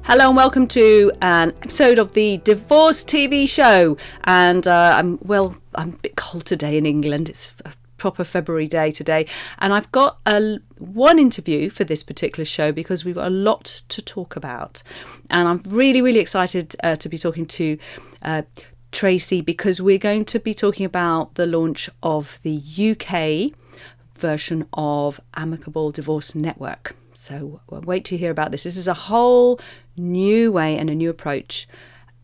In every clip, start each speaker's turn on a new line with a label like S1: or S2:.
S1: Hello and welcome to an episode of the Divorce TV show. And I'm a bit cold today in England. It's a proper February day today. And I've got one interview for this particular show because we've got a lot to talk about. And I'm really, really excited to be talking to Tracy, because we're going to be talking about the launch of the UK version of Amicable Divorce Network. So wait to hear about this. This is a whole new way and a new approach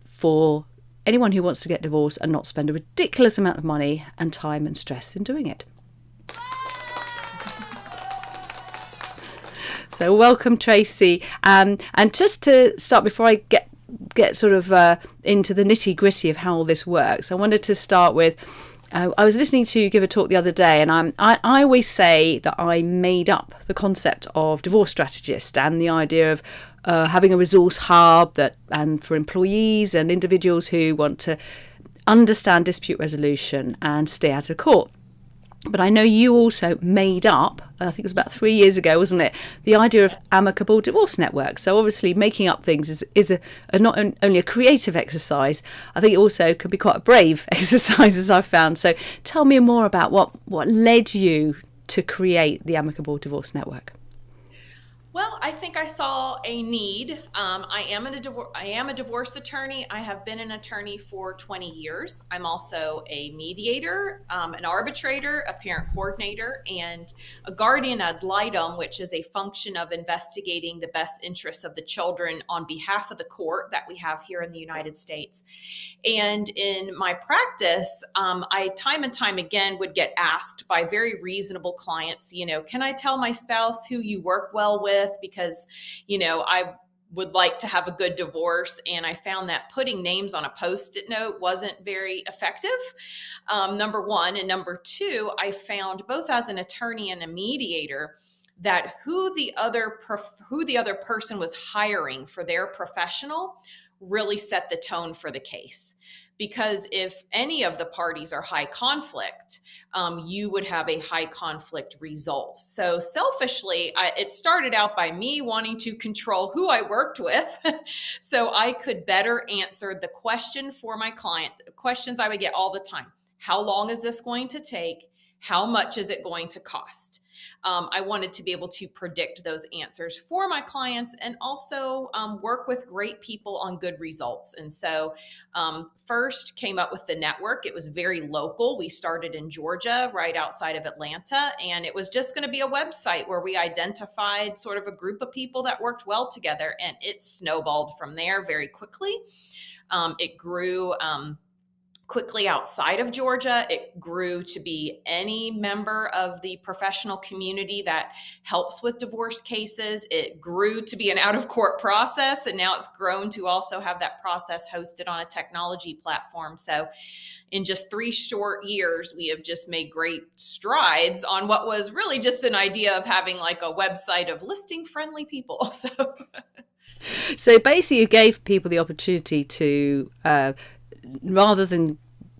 S1: for anyone who wants to get divorced and not spend a ridiculous amount of money and time and stress in doing it. So welcome, Tracy. And just to start, before I get sort of into the nitty gritty of how all this works, I wanted to start with, I was listening to you give a talk the other day, and I always say that I made up the concept of divorce strategist and the idea of having a resource hub and for employees and individuals who want to understand dispute resolution and stay out of court. But I know you also made up, I think it was about 3 years ago, wasn't it, the idea of Amicable Divorce Network. So obviously making up things is not only a creative exercise, I think it also can be quite a brave exercise, as I've found. So tell me more about what led you to create the Amicable Divorce Network.
S2: Well, I think I saw a need. I am a divorce attorney. I have been an attorney for 20 years. I'm also a mediator, an arbitrator, a parent coordinator, and a guardian ad litem, which is a function of investigating the best interests of the children on behalf of the court that we have here in the United States. And in my practice, I time and time again would get asked by very reasonable clients, can I tell my spouse who you work well with? Because, I would like to have a good divorce. And I found that putting names on a Post-it note wasn't very effective, number one. And number two, I found, both as an attorney and a mediator, that who the other person was hiring for their professional really set the tone for the case. Because if any of the parties are high conflict, you would have a high conflict result. So selfishly, it started out by me wanting to control who I worked with so I could better answer the question for my client, the questions I would get all the time. How long is this going to take? How much is it going to cost? I wanted to be able to predict those answers for my clients and also work with great people on good results. And so first came up with the network. It was very local. We started in Georgia, right outside of Atlanta. And it was just going to be a website where we identified sort of a group of people that worked well together. And it snowballed from there very quickly. It grew quickly outside of Georgia. It grew to be any member of the professional community that helps with divorce cases. It grew to be an out-of-court process, and now it's grown to also have that process hosted on a technology platform. So in just 3 short years, we have just made great strides on what was really just an idea of having like a website of listing friendly people.
S1: So basically you gave people the opportunity to rather than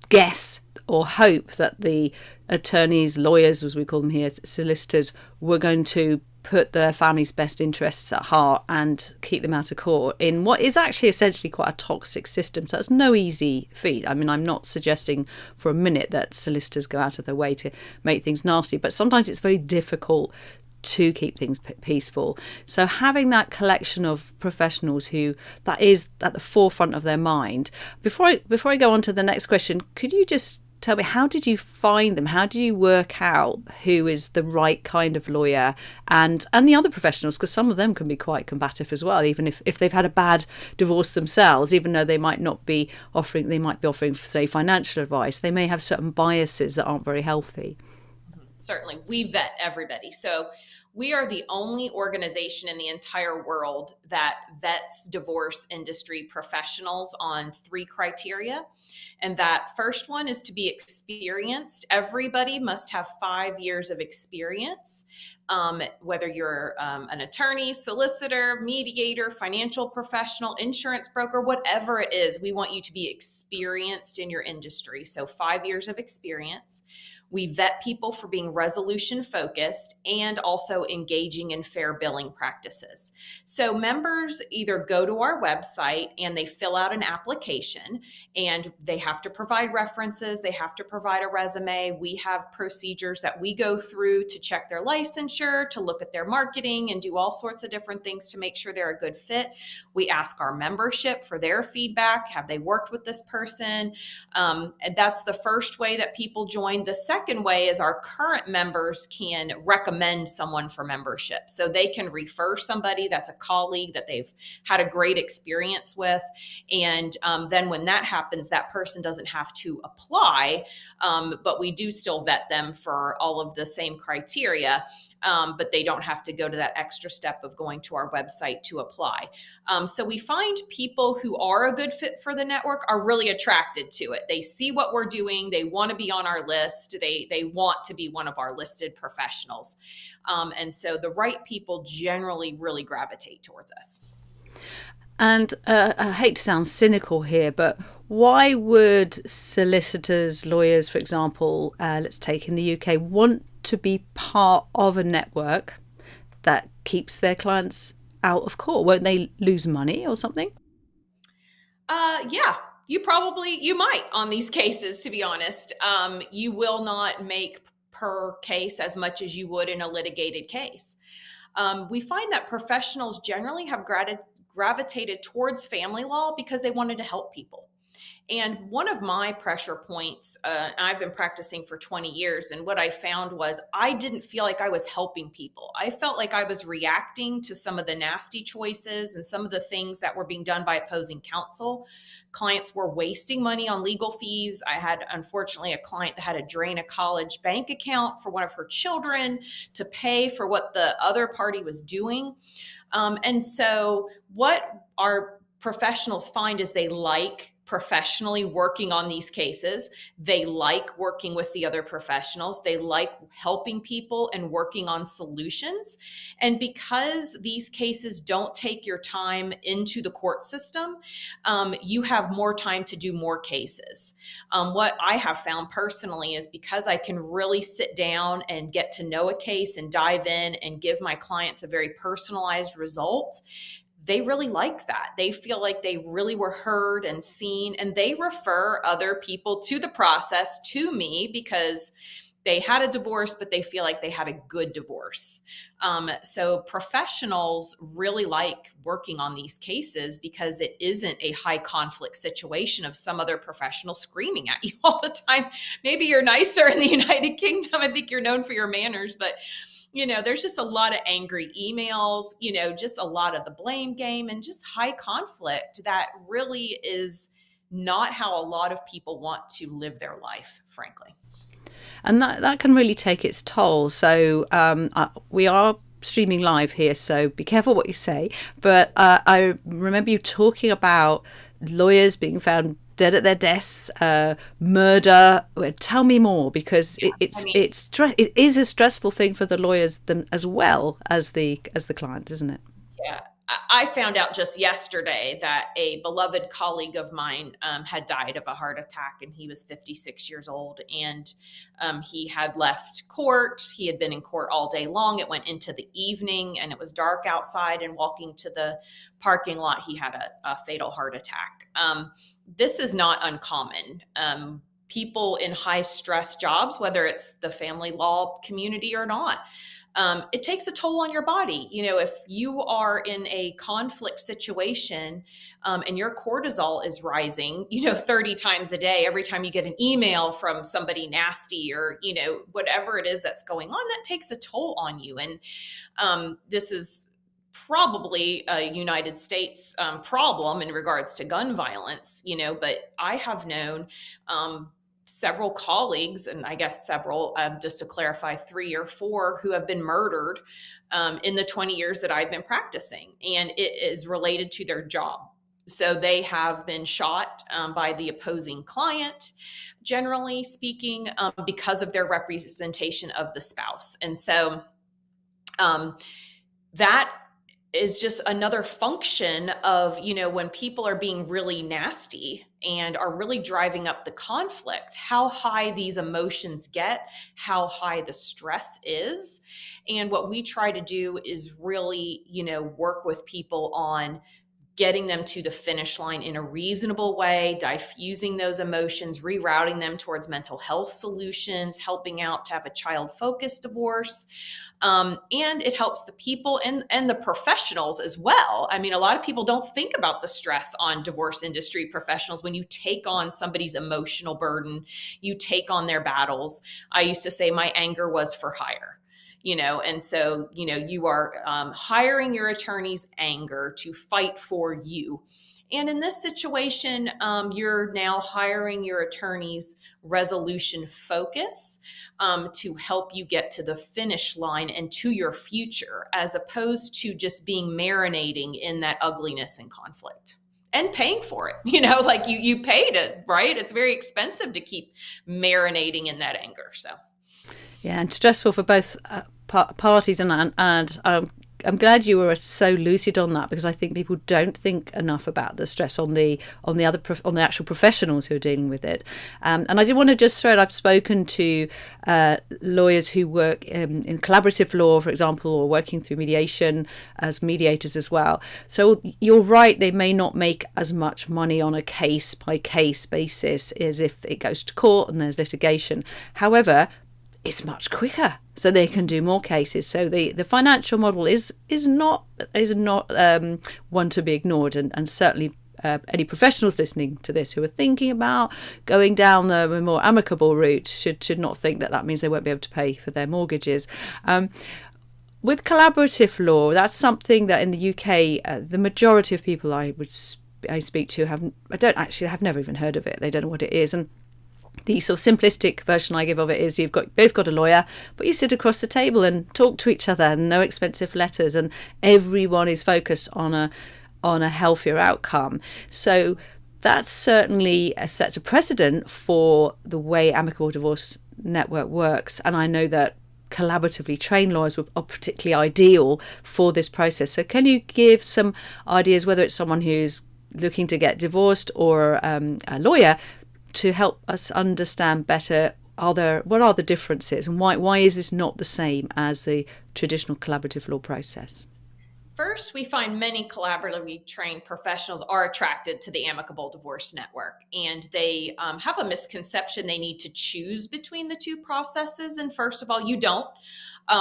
S1: guess or hope that the attorneys, lawyers, as we call them here, solicitors, were going to put their family's best interests at heart and keep them out of court in what is actually essentially quite a toxic system. So it's no easy feat. I mean, I'm not suggesting for a minute that solicitors go out of their way to make things nasty, but sometimes it's very difficult to keep things peaceful. So having that collection of professionals who that is at the forefront of their mind. Before I go on to the next question, could you just tell me, how did you find them? How do you work out who is the right kind of lawyer and the other professionals? Because some of them can be quite combative as well, even if they've had a bad divorce themselves, even though they might be offering, say, financial advice. They may have certain biases that aren't very healthy.
S2: Certainly, we vet everybody. So we are the only organization in the entire world that vets divorce industry professionals on 3 criteria. And that first one is to be experienced. Everybody must have 5 years of experience, whether you're an attorney, solicitor, mediator, financial professional, insurance broker, whatever it is, we want you to be experienced in your industry. So 5 years of experience. We vet people for being resolution focused and also engaging in fair billing practices. So members either go to our website and they fill out an application, and they have to provide references, they have to provide a resume. We have procedures that we go through to check their licensure, to look at their marketing, and do all sorts of different things to make sure they're a good fit. We ask our membership for their feedback. Have they worked with this person? And that's the first way that people join. The second way is our current members can recommend someone for membership. So they can refer somebody that's a colleague that they've had a great experience with. And then when that happens, that person doesn't have to apply, but we do still vet them for all of the same criteria. But they don't have to go to that extra step of going to our website to apply. So we find people who are a good fit for the network are really attracted to it. They see what we're doing. They want to be on our list. They want to be one of our listed professionals. And so the right people generally really gravitate towards us.
S1: And I hate to sound cynical here, but why would solicitors, lawyers, for example, let's take in the UK, want to be part of a network that keeps their clients out of court? Won't they lose money or something?
S2: Yeah, you might on these cases, to be honest. You will not make per case as much as you would in a litigated case. We find that professionals generally have gravitated towards family law because they wanted to help people. And one of my pressure points, I've been practicing for 20 years, and what I found was I didn't feel like I was helping people. I felt like I was reacting to some of the nasty choices and some of the things that were being done by opposing counsel. Clients were wasting money on legal fees. I had, unfortunately, a client that had to drain a college bank account for one of her children to pay for what the other party was doing. And so what our professionals find is they like professionally working on these cases. They like working with the other professionals. They like helping people and working on solutions. And because these cases don't take your time into the court system, you have more time to do more cases. What I have found personally is because I can really sit down and get to know a case and dive in and give my clients a very personalized result, they really like that. They feel like they really were heard and seen, and they refer other people to the process to me because they had a divorce, but they feel like they had a good divorce. So professionals really like working on these cases because it isn't a high conflict situation of some other professional screaming at you all the time. Maybe you're nicer in the United Kingdom. I think you're known for your manners, but there's just a lot of angry emails, just a lot of the blame game and just high conflict that really is not how a lot of people want to live their life, frankly.
S1: And that can really take its toll. So we are streaming live here, so be careful what you say. But I remember you talking about lawyers being found dead at their desks, murder. Tell me more, because it is a stressful thing for the lawyers as well as the client, isn't it?
S2: Yeah. I found out just yesterday that a beloved colleague of mine had died of a heart attack, and he was 56 years old. And he had left court. He had been in court all day long. It went into the evening, and it was dark outside. And walking to the parking lot, he had a fatal heart attack. This is not uncommon. People in high stress jobs, whether it's the family law community or not, it takes a toll on your body. If you are in a conflict situation and your cortisol is rising, 30 times a day, every time you get an email from somebody nasty or, whatever it is that's going on, that takes a toll on you. And this is probably a United States problem in regards to gun violence, but I have known several colleagues, and I guess several, just to clarify, 3 or 4 who have been murdered in the 20 years that I've been practicing, and it is related to their job. So they have been shot by the opposing client, generally speaking, because of their representation of the spouse. And so that is just another function of, when people are being really nasty and are really driving up the conflict, how high these emotions get, how high the stress is. And what we try to do is really, work with people on getting them to the finish line in a reasonable way, diffusing those emotions, rerouting them towards mental health solutions, helping out to have a child-focused divorce. And it helps the people and the professionals as well. I mean, a lot of people don't think about the stress on divorce industry professionals. When you take on somebody's emotional burden, you take on their battles. I used to say my anger was for hire. And so, you are hiring your attorney's anger to fight for you. And in this situation, you're now hiring your attorney's resolution focus to help you get to the finish line and to your future, as opposed to just being marinating in that ugliness and conflict and paying for it. Like you paid it, right? It's very expensive to keep marinating in that anger. So.
S1: Yeah, and stressful for both parties, and I'm glad you were so lucid on that, because I think people don't think enough about the stress on the actual professionals who are dealing with it. And I did want to just throw it. I've spoken to lawyers who work in collaborative law, for example, or working through mediation as mediators as well. So you're right; they may not make as much money on a case by case basis as if it goes to court and there's litigation. However, it's much quicker, so they can do more cases. So the financial model is not one to be ignored, and certainly any professionals listening to this who are thinking about going down the more amicable route should not think that means they won't be able to pay for their mortgages. With collaborative law, that's something that in the UK, the majority of people I speak to have never even heard of it. They don't know what it is. And the sort of simplistic version I give of it is you've both got a lawyer, but you sit across the table and talk to each other, and no expensive letters, and everyone is focused on a healthier outcome. So that certainly sets a precedent for the way Amicable Divorce Network works. And I know that collaboratively trained lawyers are particularly ideal for this process. So can you give some ideas, whether it's someone who's looking to get divorced or a lawyer, to help us understand better what are the differences, and why is this not the same as the traditional collaborative law process?
S2: First, we find many collaboratively trained professionals are attracted to the Amicable Divorce Network, and they have a misconception they need to choose between the two processes. And first of all, you don't.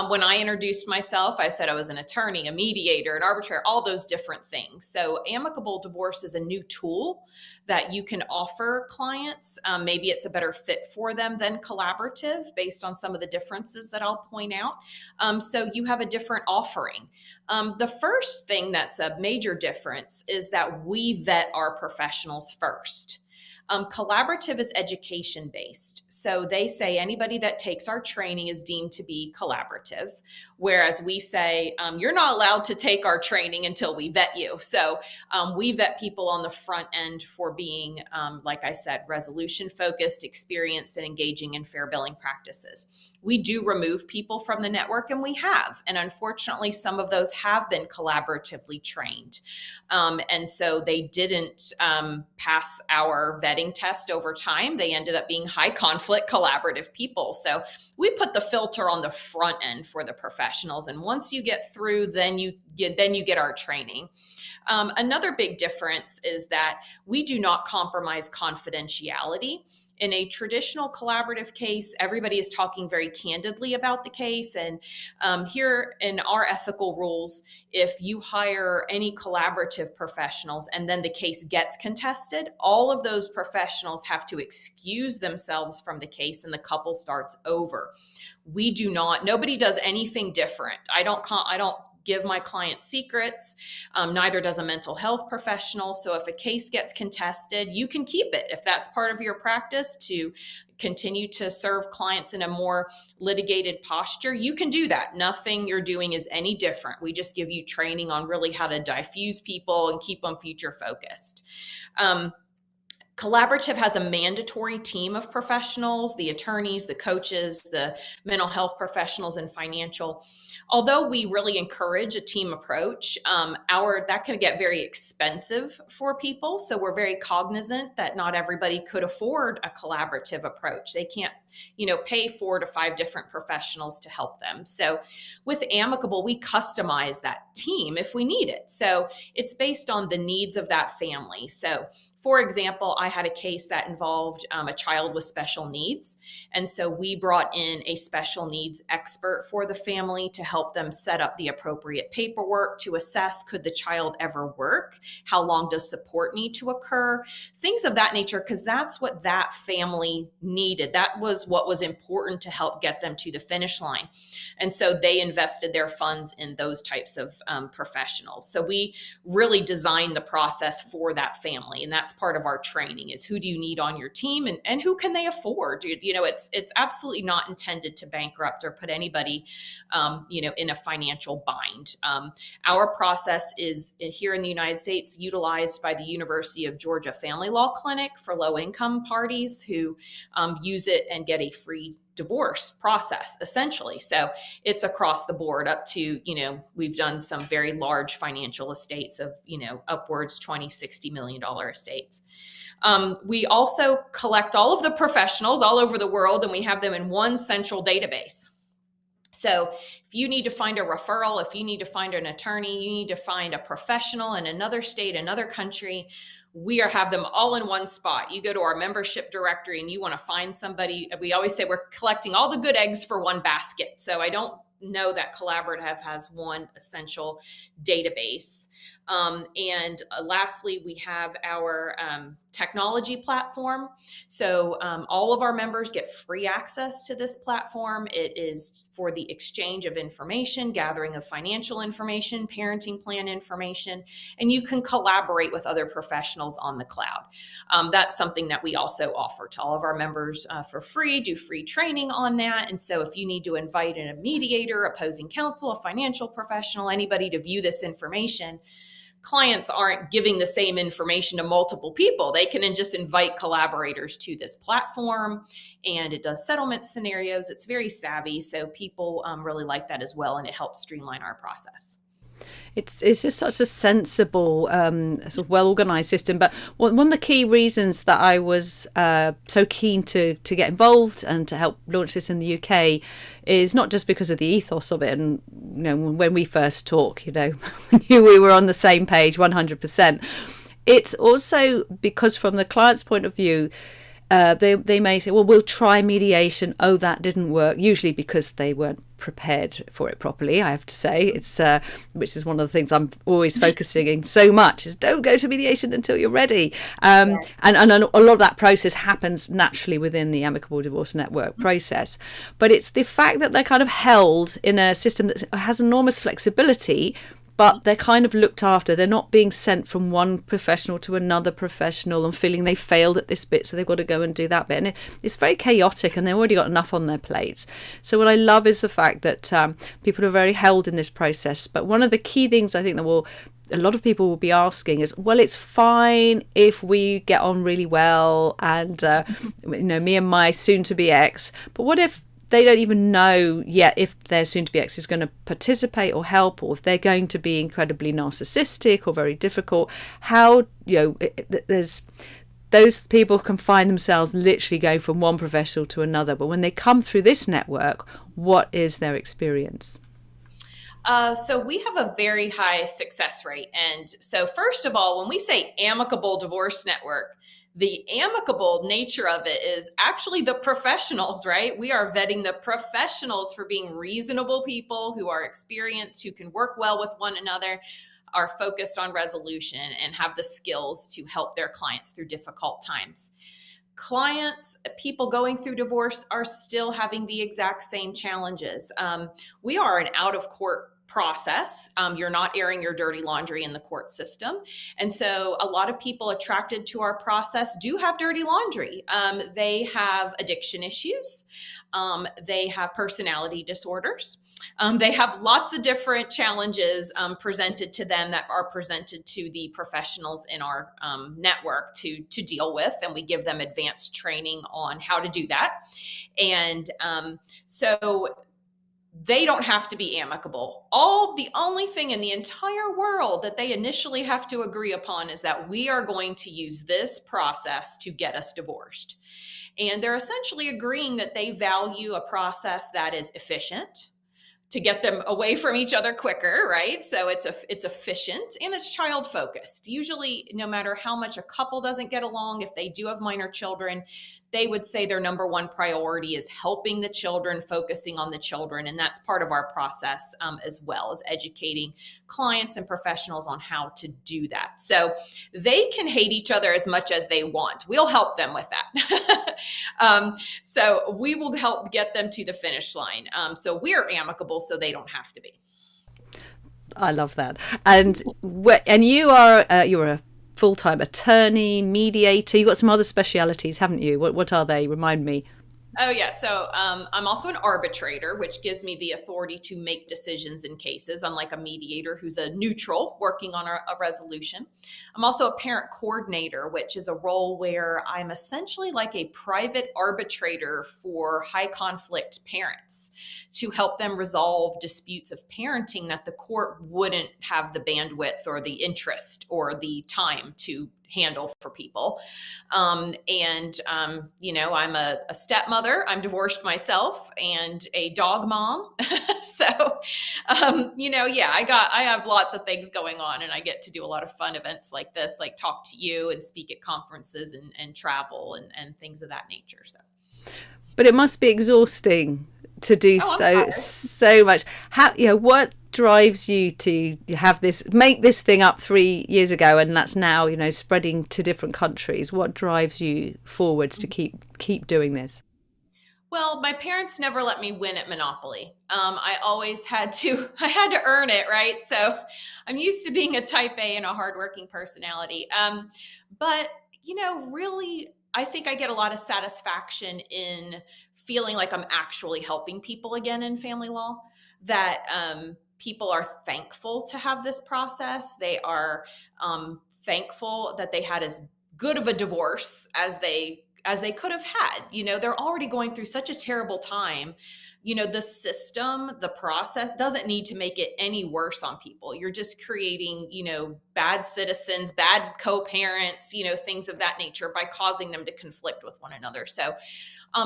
S2: When I introduced myself, I said I was an attorney, a mediator, an arbitrator, all those different things. So amicable divorce is a new tool that you can offer clients. Maybe it's a better fit for them than collaborative based on some of the differences that I'll point out. So you have a different offering. The first thing that's a major difference is that we vet our professionals first. Collaborative is education based. So they say anybody that takes our training is deemed to be collaborative, whereas we say you're not allowed to take our training until we vet you. So we vet people on the front end for being, like I said, resolution focused, experienced, and engaging in fair billing practices. We do remove people from the network, and we have. And unfortunately, some of those have been collaboratively trained. And so they didn't pass our vetting test over time. They ended up being high conflict collaborative people. So we put the filter on the front end for the professionals. And once you get through, then you get our training. Another big difference is that we do not compromise confidentiality. In a traditional collaborative case, everybody is talking very candidly about the case. And here in our ethical rules, if you hire any collaborative professionals and then the case gets contested, all of those professionals have to excuse themselves from the case and the couple starts over. We do not, nobody does anything different. I don't give my clients secrets. Neither does a mental health professional. So if a case gets contested, you can keep it if that's part of your practice to continue to serve clients in a more litigated posture. You can do that. Nothing you're doing is any different. We just give you training on really how to diffuse people and keep them future focused. Collaborative has a mandatory team of professionals, the attorneys, the coaches, the mental health professionals, and financial. Although we really encourage a team approach, that can get very expensive for people. So we're very cognizant that not everybody could afford a collaborative approach. They can't, pay 4 to 5 different professionals to help them. So with Amicable, we customize that team if we need it. So it's based on the needs of that family. So for example, I had a case that involved a child with special needs. And so we brought in a special needs expert for the family to help them set up the appropriate paperwork to assess, could the child ever work? How long does support need to occur? Things of that nature, because that's what that family needed. That was what was important to help get them to the finish line. And so they invested their funds in those types of professionals. So we really designed the process for that family. And that's part of our training, is who do you need on your team, and who can they afford? It's absolutely not intended to bankrupt or put anybody, in a financial bind. Our process is here in the United States utilized by the University of Georgia Family Law Clinic for low income parties who use it and get a free divorce process, essentially. So it's across the board up to, we've done some very large financial estates of, upwards $20-60 million estates. We also collect all of the professionals all over the world, and we have them in one central database. So if you need to find a referral, if you need to find an attorney, you need to find a professional in another state, another country, have them all in one spot. You go to our membership directory and you want to find somebody. We always say we're collecting all the good eggs for one basket. So I don't know that Collaborative has one essential database. And lastly, we have our technology platform. So all of our members get free access to this platform. It is for the exchange of information, gathering of financial information, parenting plan information, and you can collaborate with other professionals on the cloud. That's something that we also offer to all of our members for free, do free training on that. And so if you need to invite in a mediator, opposing counsel, a financial professional, anybody to view this information, clients aren't giving the same information to multiple people. They can just invite collaborators to this platform, and it does settlement scenarios. It's very savvy. So people really like that as well, and it helps streamline our process.
S1: It's just such a sensible, sort of well-organised system. But one of the key reasons that I was so keen to get involved and to help launch this in the UK is not just because of the ethos of it. And when we first talk, we knew we were on the same page 100%. It's also because from the client's point of view, they may say, well, we'll try mediation. Oh, that didn't work. Usually because they weren't prepared for it properly, I have to say. It's which is one of the things I'm always focusing in so much, is don't go to mediation until you're ready. And a lot of that process happens naturally within the Amicable Divorce Network process. But it's the fact that they're kind of held in a system that has enormous flexibility, but they're kind of looked after. They're not being sent from one professional to another professional and feeling they failed at this bit, so they've got to go and do that bit. And it's very chaotic, and they've already got enough on their plates. So what I love is the fact that people are very held in this process. But one of the key things I think that a lot of people will be asking is, well, it's fine if we get on really well and, me and my soon-to-be ex, but what if they don't even know yet if their soon-to-be ex is going to participate or help, or if they're going to be incredibly narcissistic or very difficult? How, there's those people can find themselves literally going from one professional to another. But when they come through this network, what is their experience?
S2: So we have a very high success rate. And so first of all, when we say Amicable Divorce Network, the amicable nature of it is actually the professionals, right? We are vetting the professionals for being reasonable people who are experienced, who can work well with one another, are focused on resolution, and have the skills to help their clients through difficult times. Clients, people going through divorce, are still having the exact same challenges. We are an out-of-court process. You're not airing your dirty laundry in the court system. And so a lot of people attracted to our process do have dirty laundry. They have addiction issues. They have personality disorders. They have lots of different challenges presented to them that are presented to the professionals in our network to deal with, and we give them advanced training on how to do that. And so they don't have to be amicable. The only thing in the entire world that they initially have to agree upon is that we are going to use this process to get us divorced. And they're essentially agreeing that they value a process that is efficient, to get them away from each other quicker, right? So it's efficient and it's child focused. Usually, no matter how much a couple doesn't get along, if they do have minor children, they would say their number one priority is helping the children, focusing on the children. And that's part of our process as well, as educating clients and professionals on how to do that. So they can hate each other as much as they want. We'll help them with that. So we will help get them to the finish line. So we're amicable so they don't have to be.
S1: I love that. And you're a full-time attorney, mediator. You've got some other specialities, haven't you? What are they? Remind me.
S2: Oh, yeah. So I'm also an arbitrator, which gives me the authority to make decisions in cases, unlike a mediator who's a neutral working on a resolution. I'm also a parent coordinator, which is a role where I'm essentially like a private arbitrator for high conflict parents to help them resolve disputes of parenting that the court wouldn't have the bandwidth or the interest or the time to handle for people. I'm a stepmother. I'm divorced myself and a dog mom. So, I have lots of things going on, and I get to do a lot of fun events like this, like talk to you and speak at conferences and travel and things of that nature. So,
S1: but it must be exhausting to do so much. What drives you to make this thing up 3 years ago, and that's now spreading to different countries? What drives you forwards to keep doing this?
S2: Well, my parents never let me win at Monopoly. I always had to earn it, right? So I'm used to being a type A and a hardworking personality. But really, I think I get a lot of satisfaction in feeling like I'm actually helping people again in family law, that people are thankful to have this process. They are thankful that they had as good of a divorce as they could have had. They're already going through such a terrible time. The system, the process doesn't need to make it any worse on people. You're just creating, bad citizens, bad co-parents, things of that nature by causing them to conflict with one another. So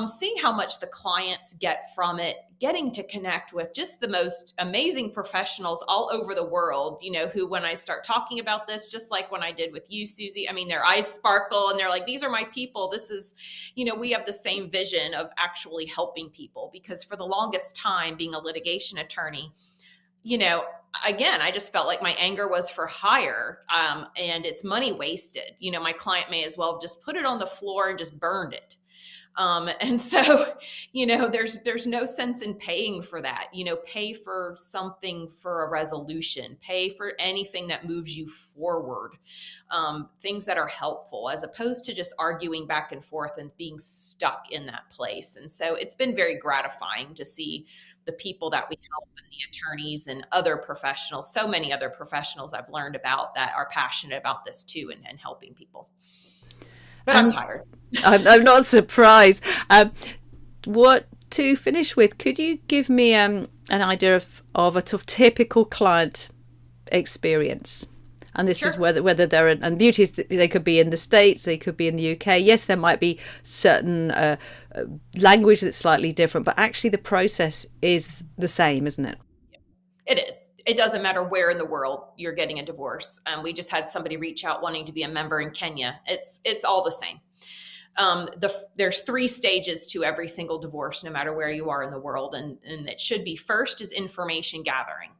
S2: seeing how much the clients get from it, getting to connect with just the most amazing professionals all over the world, who, when I start talking about this, just like when I did with you, Susie, I mean, their eyes sparkle and they're like, these are my people. This is, we have the same vision of actually helping people, because for the longest time, being a litigation attorney, again, I just felt like my anger was for hire, and it's money wasted. My client may as well have just put it on the floor and just burned it. And so, there's no sense in paying for that. Pay for something, for a resolution, pay for anything that moves you forward, things that are helpful, as opposed to just arguing back and forth and being stuck in that place. And so it's been very gratifying to see the people that we help, and the attorneys and other professionals, so many other professionals I've learned about that are passionate about this too, and helping people. But I'm tired.
S1: I'm not surprised. What to finish with, could you give me an idea of a sort of typical client experience? And this is whether they're and beauty is that they could be in the States, they could be in the UK. Yes, there might be certain language that's slightly different, but actually the process is the same, isn't it?
S2: It is. It doesn't matter where in the world you're getting a divorce. We just had somebody reach out wanting to be a member in Kenya. It's all the same. There's 3 stages to every single divorce, no matter where you are in the world. And it should be, first is information gathering.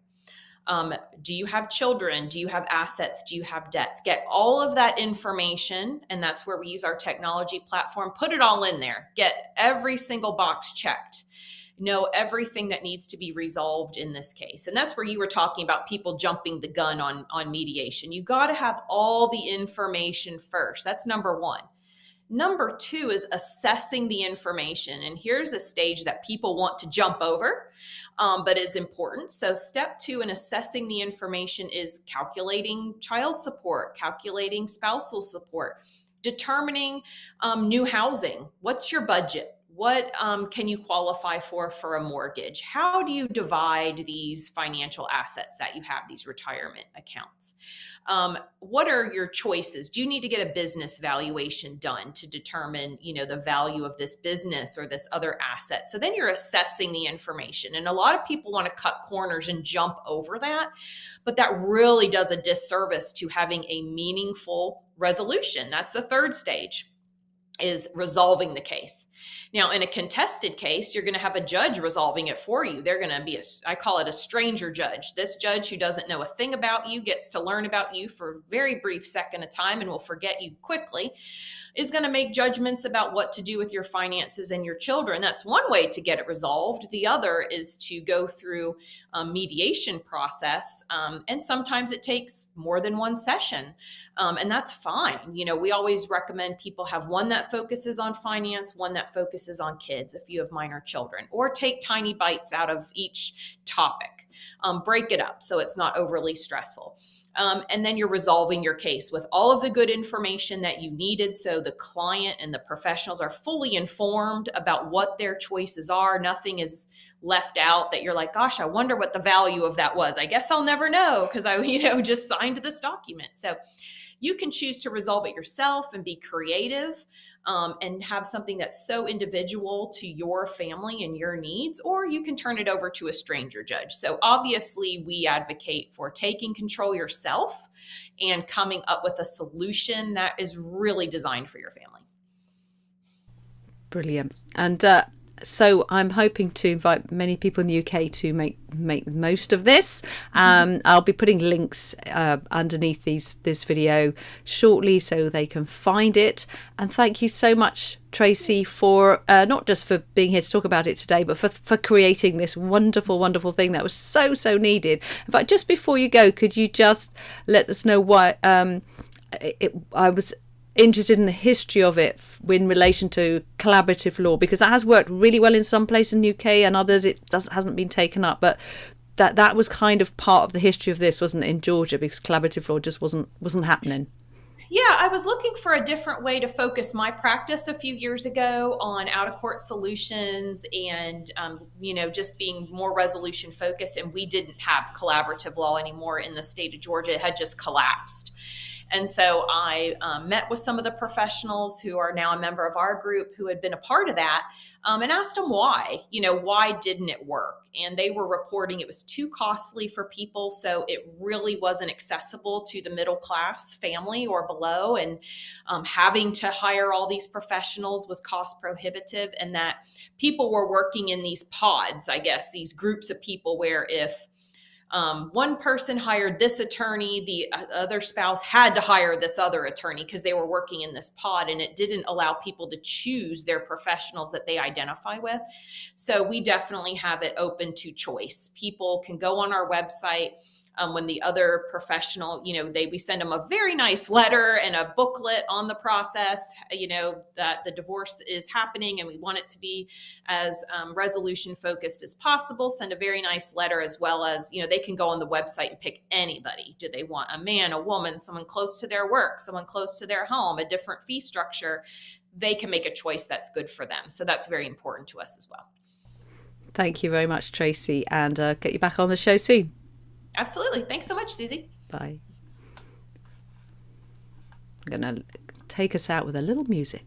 S2: Do you have children? Do you have assets? Do you have debts? Get all of that information. And that's where we use our technology platform. Put it all in there. Get every single box checked. Know everything that needs to be resolved in this case. And that's where you were talking about people jumping the gun on mediation. You got to have all the information first. That's number one. Number two is assessing the information. And here's a stage that people want to jump over, but is important. So step two in assessing the information is calculating child support, calculating spousal support, determining new housing. What's your budget? What can you qualify for a mortgage? How do you divide these financial assets that you have, these retirement accounts? What are your choices? Do you need to get a business valuation done to determine, the value of this business or this other asset? So then you're assessing the information. And a lot of people want to cut corners and jump over that, but that really does a disservice to having a meaningful resolution. That's the third stage, is resolving the case. Now, in a contested case, you're going to have a judge resolving it for you. They're going to be I call it a stranger judge. This judge who doesn't know a thing about you, gets to learn about you for a very brief second of time and will forget you quickly, is going to make judgments about what to do with your finances and your children. That's one way to get it resolved. The other is to go through a mediation process. And sometimes it takes more than one session. And that's fine. We always recommend people have one that focuses on finance, one that focuses on kids, if you have minor children, or take tiny bites out of each topic. Break it up so it's not overly stressful. And then you're resolving your case with all of the good information that you needed, so the client and the professionals are fully informed about what their choices are. Nothing is left out that you're like, gosh, I wonder what the value of that was. I guess I'll never know because I, just signed this document. So you can choose to resolve it yourself and be creative, and have something that's so individual to your family and your needs, or you can turn it over to a stranger judge. So obviously we advocate for taking control yourself and coming up with a solution that is really designed for your family.
S1: Brilliant. And so I'm hoping to invite many people in the UK to make the most of this. I'll be putting links underneath this video shortly so they can find it. And thank you so much, Tracy, for not just for being here to talk about it today, but for creating this wonderful, wonderful thing that was so, so needed. In fact, just before you go, could you just let us know why I was interested in the history of it in relation to collaborative law, because that has worked really well in some places in the UK and others hasn't been taken up, but that was kind of part of the history of this, wasn't it, in Georgia, because collaborative law just wasn't happening.
S2: Yeah, I was looking for a different way to focus my practice a few years ago on out-of-court solutions and, just being more resolution focused. And we didn't have collaborative law anymore in the state of Georgia. It had just collapsed. And so I met with some of the professionals who are now a member of our group who had been a part of that, and asked them why didn't it work? And they were reporting it was too costly for people. So it really wasn't accessible to the middle class family or below. And having to hire all these professionals was cost prohibitive, and that people were working in these pods, I guess, these groups of people where if one person hired this attorney, the other spouse had to hire this other attorney because they were working in this pod, and it didn't allow people to choose their professionals that they identify with. So we definitely have it open to choice. People can go on our website. When the other professional, we send them a very nice letter and a booklet on the process, that the divorce is happening and we want it to be as resolution focused as possible. Send a very nice letter, as well as, they can go on the website and pick anybody. Do they want a man, a woman, someone close to their work, someone close to their home, a different fee structure? They can make a choice that's good for them. So that's very important to us as well.
S1: Thank you very much, Tracy, and get you back on the show soon.
S2: Absolutely. Thanks so much, Susie.
S1: Bye. I'm going to take us out with a little music.